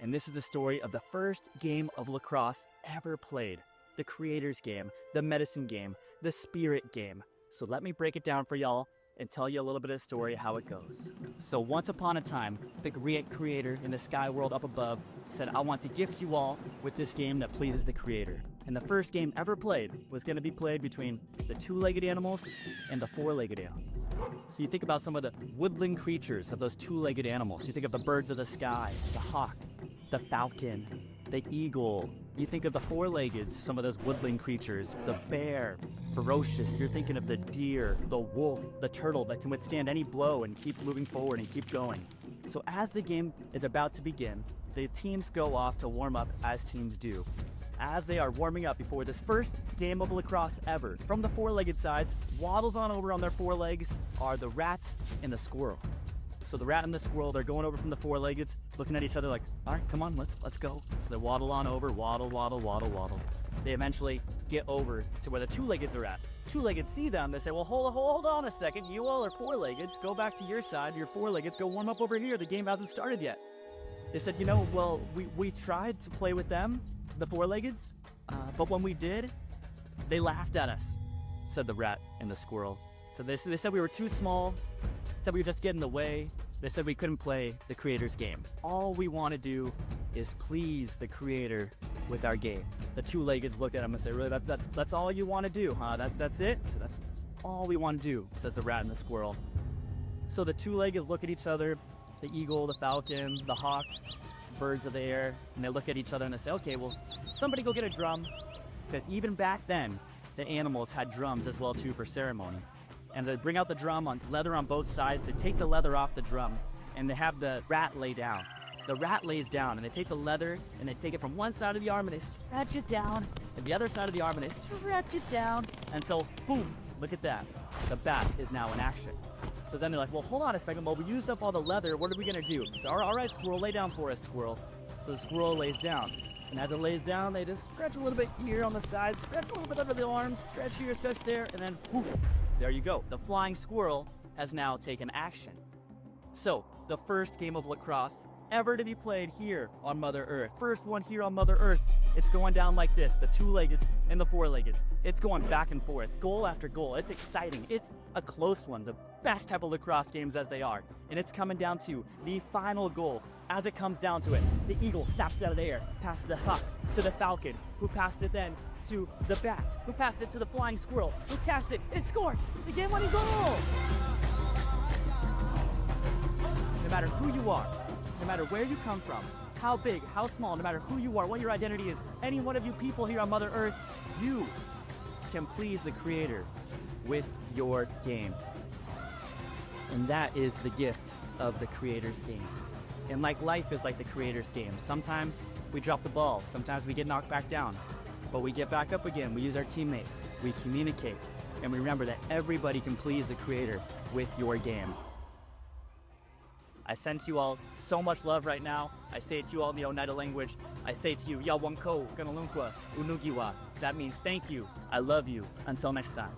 and this is the story of the first game of lacrosse ever played. The creator's game, the medicine game, the spirit game. So let me break it down for y'all and tell you a little bit of the story of how it goes. So once upon a time, the great creator in the sky world up above said, I want to gift you all with this game that pleases the creator. And the first game ever played was going to be played between the two-legged animals and the four-legged animals. So you think about some of the woodland creatures of those two-legged animals. You think of the birds of the sky, the hawk, the falcon, the eagle. You think of the four-legged, some of those woodland creatures, the bear, ferocious. You're thinking of the deer, the wolf, the turtle that can withstand any blow and keep moving forward and keep going. So as the game is about to begin, the teams go off to warm up as teams do. As they are warming up before this first game of lacrosse ever, from the four-legged sides, waddles on over on their four legs are the rat and the squirrel. So the rat and the squirrel, they're going over from the four-leggeds, looking at each other like, all right, come on, let's go. So they waddle on over, waddle, waddle, waddle, waddle. They eventually get over to where the two-leggeds are at. Two-leggeds see them, they say, well, hold on a second, you all are four-leggeds, go back to your side, you're four-leggeds, go warm up over here, the game hasn't started yet. They said, you know, well, we tried to play with them, the four-leggeds, but when we did, they laughed at us, said the rat and the squirrel. So they said we were too small, said we were just getting in the way. They said we couldn't play the creator's game. All we want to do is please the creator with our game. The two-leggeds looked at him and said, really, that's all you want to do, huh? That's it? So that's all we want to do, says the rat and the squirrel. So the two-leggeds look at each other, the eagle, the falcon, the hawk, birds of the air, and they look at each other and they say, okay, well, somebody go get a drum, because even back then, the animals had drums as well too for ceremony. And they bring out the drum on leather on both sides, they take the leather off the drum, and they have the rat lay down. The rat lays down, and they take the leather, and they take it from one side of the arm, and they stretch it down, and the other side of the arm, and they stretch it down, and so, boom, look at that. The bat is now in action. So then they're like, well, hold on a second, well, we used up all the leather, what are we gonna do? So, all right, squirrel, lay down for us, squirrel. So the squirrel lays down. And as it lays down, they just stretch a little bit here on the side, stretch a little bit under the arms, stretch here, stretch there, and then, whoosh, there you go. The flying squirrel has now taken action. So, the first game of lacrosse ever to be played here on Mother Earth. First one here on Mother Earth. It's going down like this, the two-leggeds and the four-leggeds. It's going back and forth, goal after goal. It's exciting. It's a close one, the best type of lacrosse games as they are. And it's coming down to the final goal. As it comes down to it, the eagle snaps it out of the air, passes the hawk to the falcon, who passed it then to the bat, who passed it to the flying squirrel, who cast it, it scores the game-winning goal! No matter who you are, no matter where you come from, how big, how small, no matter who you are, what your identity is, any one of you people here on Mother Earth, you can please the Creator with your game. And that is the gift of the Creator's game. And like life is like the Creator's game. Sometimes we drop the ball, sometimes we get knocked back down, but we get back up again, we use our teammates, we communicate, and we remember that everybody can please the Creator with your game. I send to you all so much love right now. I say it to you all in the Oneida language. I say to you, Yawanko, Ganalunkwa, Unugiwa. That means thank you, I love you. Until next time.